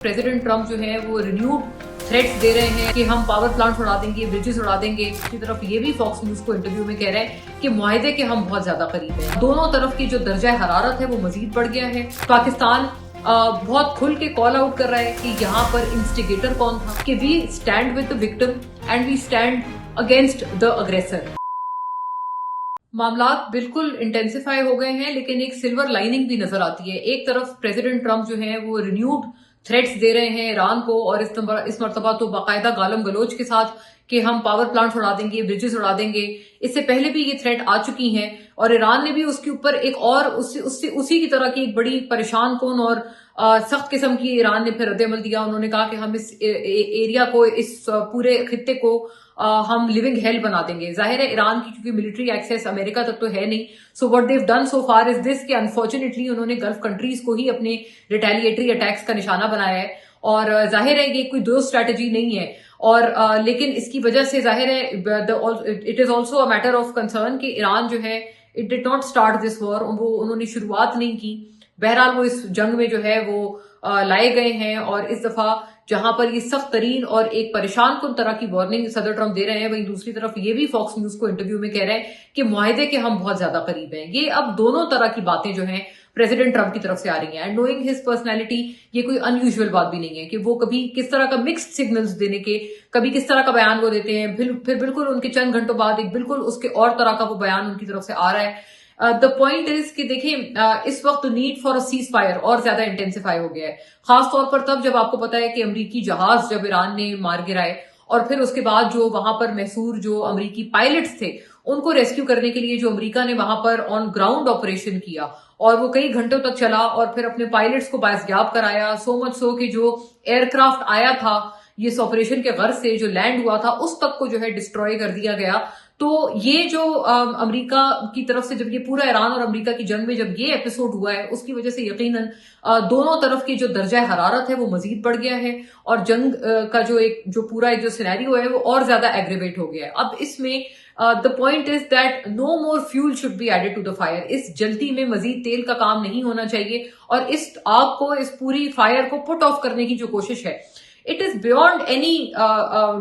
President Trump जो है वो रिन्यूड थ्रेट्स दे रहे हैं कि हम पावर प्लांट उड़ा देंगे, ब्रिजेस उड़ा देंगे। दूसरी तरफ ये भी फॉक्स न्यूज को इंटरव्यू में कह रहे हैं कि मुआहदे के हम बहुत ज्यादा करीब हैं। दोनों तरफ की जो दर्जा हरारत है वो मजीद बढ़ गया है। पाकिस्तान बहुत खुल के कॉल आउट कर रहा है कि यहाँ पर इंस्टिगेटर कौन था, कि we stand with the victim and we stand against the aggressor. मामलात बिल्कुल इंटेंसिफाई हो गए हैं, लेकिन एक सिल्वर लाइनिंग भी नजर आती है। एक तरफ प्रेसिडेंट ट्रंप जो है वो रिन्यूड थ्रेट्स दे रहे हैं ईरान को, और इस मरतबा तो बाकायदा गालम गलोच के साथ कि हम पावर प्लांट उड़ा देंगे, ब्रिजेस उड़ा देंगे। इससे पहले भी ये थ्रेट आ चुकी हैं और ईरान ने भी उसके ऊपर एक और उसी की तरह की एक बड़ी परेशान कौन और सख्त किस्म की ईरान ने फिर रद्द-ए-अमल दिया। उन्होंने कहा कि हम इस एरिया को, इस पूरे खित्ते को हम लिविंग हेल बना देंगे। जाहिर है ईरान की क्योंकि मिलिट्री एक्सेस अमेरिका तक तो है नहीं, so what they've done so far is this कि अनफॉर्चुनेटली उन्होंने गल्फ कंट्रीज को ही अपने रिटेलिएटरी अटैक्स का निशाना बनाया है। और जाहिर है ये कोई दो स्ट्रैटेजी नहीं है, और लेकिन इसकी वजह से जाहिर है it is also a matter of concern कि ईरान जो है it did not start this war, वो उन्होंने शुरुआत नहीं की। बहरहाल वो इस जंग में जो है वो लाए गए हैं, और इस दफा जहां पर ये सख्त तरीन और एक परेशान कुन तरह की वार्निंग सदर ट्रंप दे रहे हैं, वहीं दूसरी तरफ ये भी फॉक्स न्यूज को इंटरव्यू में कह रहे हैं कि मुआहदे के हम बहुत ज्यादा करीब हैं। ये अब दोनों तरह की बातें जो हैं प्रेसिडेंट ट्रंप की तरफ से आ रही हैं। एंड नोइंग हिज पर्सनैलिटी, ये कोई अनयूजुअल बात भी नहीं है कि वो कभी किस तरह का मिक्स्ड सिग्नल्स देने के, कभी किस तरह का बयान वो देते हैं, फिर बिल्कुल उनके चंद घंटों बाद एक बिल्कुल उसके और तरह का वो बयान उनकी तरफ से आ रहा है। द पॉइंट इज कि देखिए इस वक्त need for a cease fire और ज्यादा इंटेंसिफाई हो गया है, खासतौर पर तब जब आपको पता है कि अमरीकी जहाज जब ईरान ने मार गिराए, और फिर उसके बाद जो वहां पर महसूर जो अमरीकी पायलट्स थे उनको रेस्क्यू करने के लिए जो अमरीका ने वहां पर ऑन ग्राउंड ऑपरेशन किया, और वो कई घंटों तक चला, और फिर अपने पायलट्स को बाइसगाब कराया। सो मच सो कि जो एयरक्राफ्ट आया था ये इस ऑपरेशन के गर्ज से जो लैंड हुआ था उस तक को जो है डिस्ट्रॉय कर दिया गया। तो ये जो अमेरिका की तरफ से जब ये पूरा ईरान और अमेरिका की जंग में जब ये एपिसोड हुआ है, उसकी वजह से यकीनन दोनों तरफ की जो दर्जा हरारत है वो मजीद बढ़ गया है, और जंग का जो पूरा एक जो सिनेरियो है वो और ज्यादा एग्रेवेट हो गया है। अब इसमें the point is that no more fuel should be added to the fire. इस जल्दी में मजीद तेल का काम नहीं होना चाहिए, और इस आग को, इस पूरी फायर को पुट ऑफ करने की जो कोशिश है, it is beyond any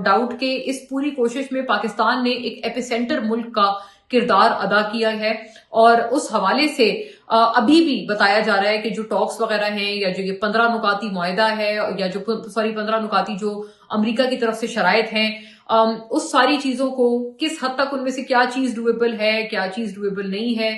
doubt के इस पूरी कोशिश में पाकिस्तान ने एक एपिसेंटर मुल्क का किरदार अदा किया है। और उस हवाले से अभी भी बताया जा रहा है कि जो टॉक्स वगैरह हैं, या जो ये 15 नुकाती मुआहदा है, या जो 15 नुकाती जो अमेरिका की तरफ से शराइत हैं, उस सारी चीजों को किस हद तक उनमें से क्या चीज डुएबल है, क्या चीज डुएबल नहीं है,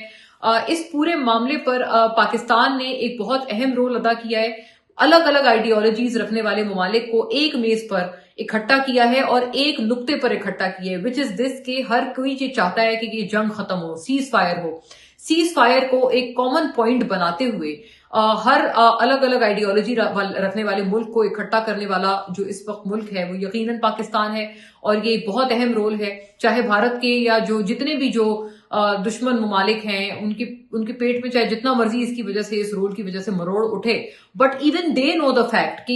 इस पूरे मामले पर पाकिस्तान ने एक बहुत अहम रोल अदा किया है। अलग अलग आइडियोलॉजीज रखने वाले ममालिक को एक मेज पर इकट्ठा किया है और एक नुक्ते पर इकट्ठा किया है, विच इज दिस के हर कोई ये चाहता है कि ये जंग खत्म हो, सीज फायर हो। सीज फायर को एक कॉमन पॉइंट बनाते हुए हर अलग अलग आइडियोलॉजी रखने वाले मुल्क को इकट्ठा करने वाला जो इस वक्त मुल्क है वो यकीनन पाकिस्तान है, और ये एक बहुत अहम रोल है। चाहे भारत के या जो जितने भी जो दुश्मन ममालिक हैं उनके पेट में चाहे जितना मर्जी इसकी वजह से, इस रोल की वजह से मरोड़ उठे, but even they know the fact कि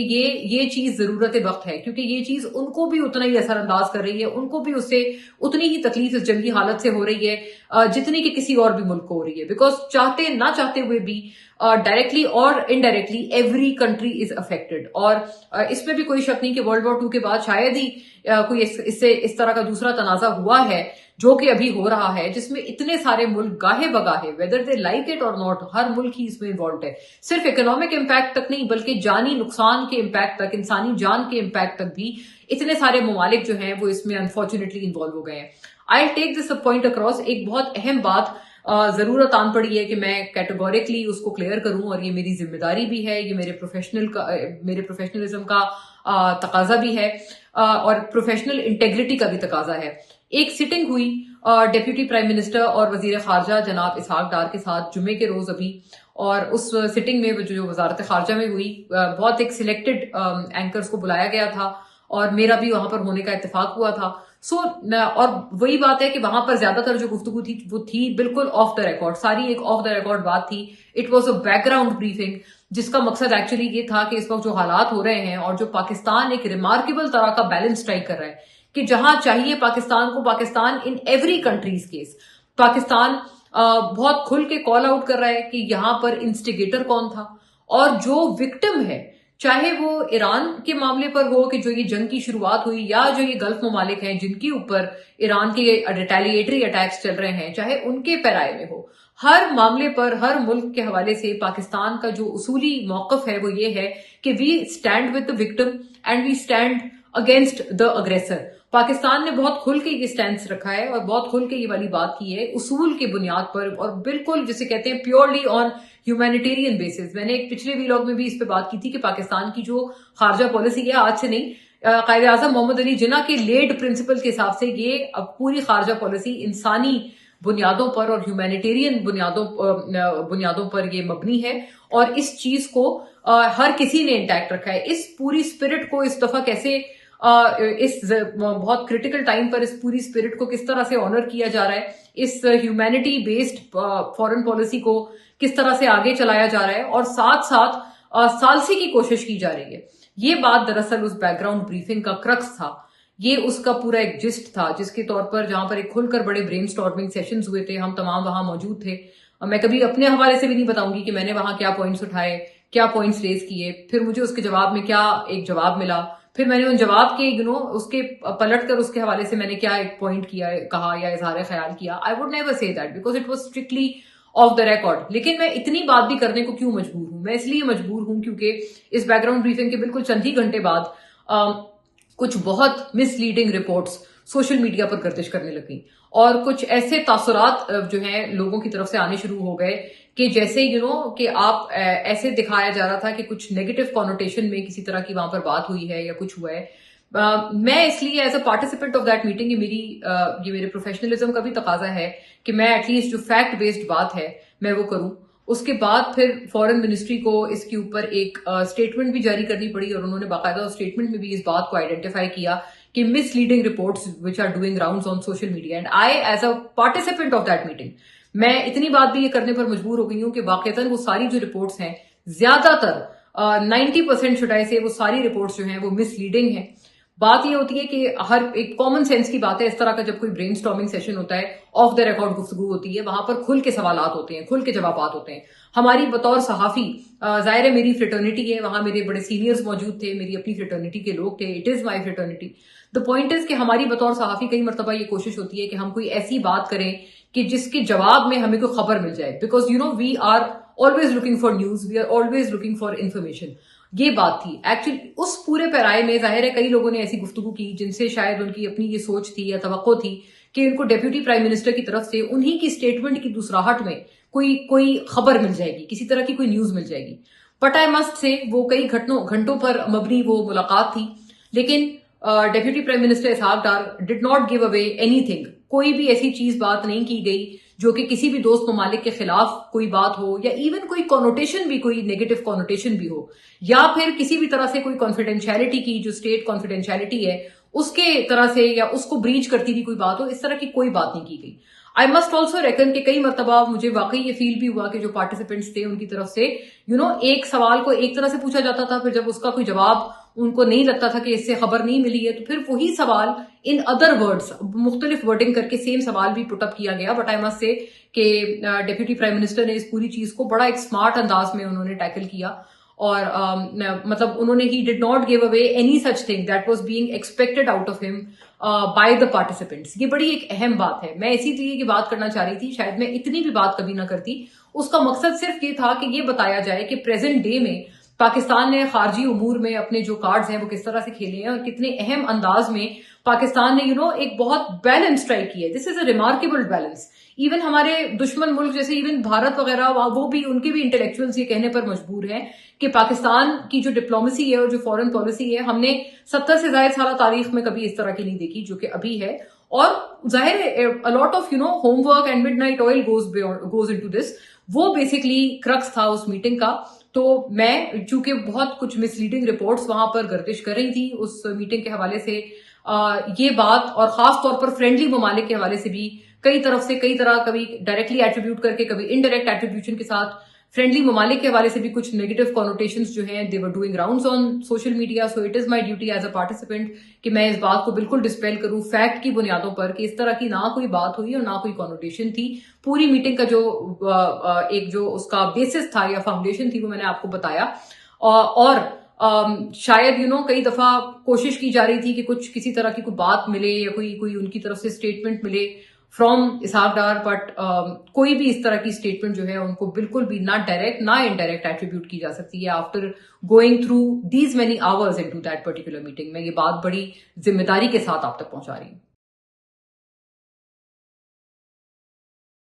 ये चीज जरूरत वक्त है, क्योंकि ये चीज उनको भी उतना ही असरअंदाज कर रही है, उनको भी उससे उतनी ही तकलीफ इस जंगी हालत से हो रही है जितनी कि किसी और भी मुल्क को हो रही है। बिकॉज चाहते ना चाहते हुए भी डायरेक्टली और indirectly every country is affected. और इसमें भी कोई शक नहीं कि वर्ल्ड वॉर 2 के बाद शायद ही कोई इससे इस तरह का दूसरा तनाजा हुआ है जो कि अभी हो रहा है, जिसमें इतने सारे मुल्क गाहे बगाहे, वेदर दे लाइक इट और नॉट, हर मुल्क ही इसमें इन्वॉल्व है। सिर्फ इकोनॉमिक इम्पैक्ट तक नहीं, बल्कि जानी नुकसान के इम्पैक्ट तक, इंसानी जान के इम्पैक्ट तक भी इतने सारे ममालिक जो हैं वो इसमें अनफॉर्चुनेटली इन्वॉल्व हो गए हैं। I take this point across. एक बहुत अहम बात जरूरत आन पड़ी है कि मैं कैटेगोरिकली उसको क्लियर करूं, और ये मेरी जिम्मेदारी भी है, ये मेरे प्रोफेशनलिज्म का तकाजा भी है, और प्रोफेशनल इंटेग्रिटी का भी तकाजा है। एक सिटिंग हुई डेप्यूटी प्राइम मिनिस्टर और वजीर खारजा जनाब इसहाक डार के साथ जुमे के रोज अभी, और उस सिटिंग में जो वजारत खारजा में हुई, बहुत एक सिलेक्टेड एंकर्स को बुलाया गया था, और मेरा भी वहां पर होने का इत्तेफाक हुआ था। और वही बात है कि वहां पर ज्यादातर जो गुफ्तगू थी वो थी बिल्कुल ऑफ द रिकॉर्ड, सारी एक ऑफ द रिकॉर्ड बात थी। It was a background briefing, जिसका मकसद एक्चुअली ये था कि इस वक्त जो हालात हो रहे हैं, और जो पाकिस्तान एक रिमार्केबल तरह का बैलेंस स्ट्राइक कर रहा है कि जहां चाहिए पाकिस्तान को, Pakistan in every countries case Pakistan बहुत खुल के कॉल आउट कर रहा है कि यहां पर इंस्टिगेटर कौन था, और जो विक्टिम है चाहे वो ईरान के मामले पर हो कि जो ये जंग की शुरुआत हुई, या जो ये गल्फ ममालिक हैं जिनके ऊपर ईरान के रिटेलिएटरी अटैक्स चल रहे हैं, चाहे उनके पैराए में हो, हर मामले पर हर मुल्क के हवाले से पाकिस्तान का जो उसूली मौकफ है वो ये है कि we stand with the victim and we stand against the aggressor. Pakistan ने बहुत खुल के ये स्टैंड रखा है और बहुत खुल के ये वाली बात की है उसूल के बुनियाद पर, और बिल्कुल जिसे कहते हैं प्योरली ऑन ह्यूमैनिटेरियन बेसिस। मैंने एक पिछले वीलॉग में भी इस पे बात की थी कि पाकिस्तान की जो खारजा पॉलिसी है, आज से नहीं, कायदे आजम मोहम्मद अली जिन्ना के लेड प्रिंसिपल के हिसाब से ये अब पूरी खारजा पॉलिसी इंसानी बुनियादों पर और ह्यूमैनिटेरियन बुनियादों पर ये मबनी है, और इस चीज को हर किसी ने इंटैक्ट रखा है। इस पूरी स्पिरिट को इस दफा कैसे इस बहुत क्रिटिकल टाइम पर इस पूरी स्पिरिट को किस तरह से ऑनर किया जा रहा है, इस ह्यूमैनिटी बेस्ड फॉरेन पॉलिसी को किस तरह से आगे चलाया जा रहा है, और साथ साथ सालसी की कोशिश की जा रही है। ये बात दरअसल उस बैकग्राउंड ब्रीफिंग का क्रक्स था, ये उसका पूरा एक जिस्ट था, जिसके तौर पर जहां पर एक खुलकर बड़े ब्रेनस्टॉर्मिंग सेशंस हुए थे, हम तमाम वहां मौजूद थे। मैं कभी अपने हवाले से भी नहीं बताऊंगी कि मैंने वहां क्या पॉइंट्स उठाए, क्या पॉइंट्स रेज किए, फिर मुझे उसके जवाब में क्या एक जवाब मिला, फिर मैंने उन जवाब के उसके पलट कर उसके हवाले से मैंने क्या एक पॉइंट किया, कहा या इजहार ख्याल किया। I would never say that because it was strictly of the record. लेकिन मैं इतनी बात भी करने को क्यों मजबूर हूं? मैं इसलिए मजबूर हूं क्योंकि इस बैकग्राउंड ब्रीफिंग के बिल्कुल चंद ही घंटे बाद कुछ बहुत मिसलीडिंग रिपोर्ट्स सोशल मीडिया पर गर्दिश करने लगी, और कुछ ऐसे तासुरात जो हैं लोगों की तरफ से आने शुरू हो गए कि जैसे कि आप ऐसे दिखाया जा रहा था कि कुछ नेगेटिव कॉनोटेशन में किसी तरह की वहां पर बात हुई है या कुछ हुआ है। मैं इसलिए as a participant of that meeting, ये मेरे प्रोफेशनलिज्म का भी तकाजा है कि मैं एटलीस्ट जो फैक्ट बेस्ड बात है मैं वो करूं। उसके बाद फिर फॉरेन मिनिस्ट्री को इसके ऊपर एक स्टेटमेंट भी जारी करनी पड़ी, और उन्होंने बाकायदा स्टेटमेंट में भी इस बात को आइडेंटिफाई किया कि misleading reports which are doing rounds on social media, and I as a participant of that meeting मैं इतनी बात भी ये करने पर मजबूर हो गई हूं कि वाकईतन वो सारी जो रिपोर्ट्स हैं, ज्यादातर 90% शुडाई से वो सारी रिपोर्ट्स जो हैं वो मिसलीडिंग हैं। बात ये होती है कि हर एक कॉमन सेंस की बात है, इस तरह का जब कोई ब्रेनस्टॉर्मिंग सेशन होता है, ऑफ द रिकॉर्ड गुफ्तगू होती है, वहां पर खुल के सवालात होते हैं, खुल के जवाबात होते हैं। हमारी बतौर सहाफी, जाहिर है मेरी फ्रेटर्निटी है, वहां मेरे बड़े सीनियर्स मौजूद थे, मेरी अपनी फ्रेटर्निटी के लोग थे, it is my fraternity. The point is कि हमारी बतौर सहाफी कई मरतबा ये कोशिश होती है कि हम कोई ऐसी बात करें कि जिसके जवाब में हमें कोई खबर मिल जाए, because we are always looking for news, we are always looking for information. ये बात थी एक्चुअली उस पूरे पैराए में। जाहिर है कई लोगों ने ऐसी गुफ्तगू की जिनसे शायद उनकी अपनी ये सोच थी या तवक्को थी कि उनको डेप्यूटी प्राइम मिनिस्टर की तरफ से उन्हीं की स्टेटमेंट की दूसराहट में कोई खबर मिल जाएगी, किसी तरह की कोई न्यूज मिल जाएगी। बट आई मस्ट से वो कई घंटों पर मबनी वो मुलाकात थी, लेकिन deputy prime minister Ishaq Dar did not give away anything. कोई भी ऐसी चीज बात नहीं की गई जो कि किसी भी दोस्त ममालिक के खिलाफ कोई बात हो, या इवन कोई कॉनोटेशन भी, कोई नेगेटिव कॉनोटेशन भी हो, या फिर किसी भी तरह से कोई कॉन्फिडेंशियलिटी की, जो स्टेट कॉन्फिडेंशियलिटी है उसके तरह से या उसको ब्रीच करती हुई कोई बात हो, इस तरह की कोई बात नहीं की गई। आई मस्ट ऑल्सो रेकन कि कई मरतबा मुझे वाकई ये फील भी हुआ कि जो पार्टिसिपेंट्स थे उनकी तरफ से एक सवाल को एक तरह से पूछा जाता था, फिर जब उसका कोई जवाब उनको नहीं लगता था कि इससे खबर नहीं मिली है, तो फिर वही सवाल इन अदर वर्ड्स मुख्तलिफ वर्डिंग करके सेम सवाल भी पुटअप किया गया। बट आई मस्ट से कि डेप्यूटी प्राइम मिनिस्टर ने इस पूरी चीज को बड़ा एक स्मार्ट अंदाज में उन्होंने टैकल किया, और मतलब उन्होंने he did not give away any such thing that was being expected out of him by the participants. ये बड़ी एक अहम बात है, मैं इसीलिए की बात करना चाह रही थी, शायद मैं इतनी भी बात कभी ना करती। उसका मकसद सिर्फ ये था कि ये बताया जाए कि प्रेजेंट डे में पाकिस्तान ने खारजी उमूर में अपने जो कार्ड्स हैं वो किस तरह से खेले हैं, और कितने अहम अंदाज में पाकिस्तान ने एक बहुत बैलेंस स्ट्राइक की है। This is a remarkable balance. Even हमारे दुश्मन मुल्क जैसे इवन भारत वगैरह, वो भी, उनके भी इंटेलेक्चुअल्स ये कहने पर मजबूर हैं कि पाकिस्तान की जो डिप्लोमेसी है और जो फॉरेन पॉलिसी है, हमने 70 से ज्यादा साल तारीख में कभी इस तरह की नहीं देखी जो कि अभी है। और जाहिर है a lot of homework and midnight oil goes into this. वो बेसिकली क्रक्स था उस मीटिंग का। तो मैं, चूंकि बहुत कुछ मिसलीडिंग रिपोर्ट्स वहां पर गर्दिश कर रही थी उस मीटिंग के हवाले से, ये बात, और खास तौर पर फ्रेंडली ममालिक के हवाले से भी कई तरह, कभी डायरेक्टली एट्रीब्यूट करके, कभी इनडायरेक्ट एट्रीब्यूशन के साथ, फ्रेंडली ममालिक के हवाले से भी कुछ नेगेटिव कॉनोटेशंस जो हैं they were doing rounds on social media. So it is my duty as a participant कि मैं इस बात को बिल्कुल डिस्पेल करूं फैक्ट की बुनियादों पर कि इस तरह की ना कोई बात हुई और ना कोई कॉनोटेशन थी। पूरी मीटिंग का जो उसका बेसिस था या फाउंडेशन थी वो मैंने आपको बताया। और शायद कई दफा कोशिश की जा रही थी कि कुछ किसी तरह की कोई बात मिले या कोई उनकी तरफ से स्टेटमेंट मिले फ्रॉम इसहाक डार, बट कोई भी इस तरह की स्टेटमेंट जो है उनको बिल्कुल भी ना डायरेक्ट ना इनडायरेक्ट एट्रीब्यूट की जा सकती है after going through these many hours into that particular meeting. मैं ये बात बड़ी जिम्मेदारी के साथ आप तक पहुंचा रही हूँ।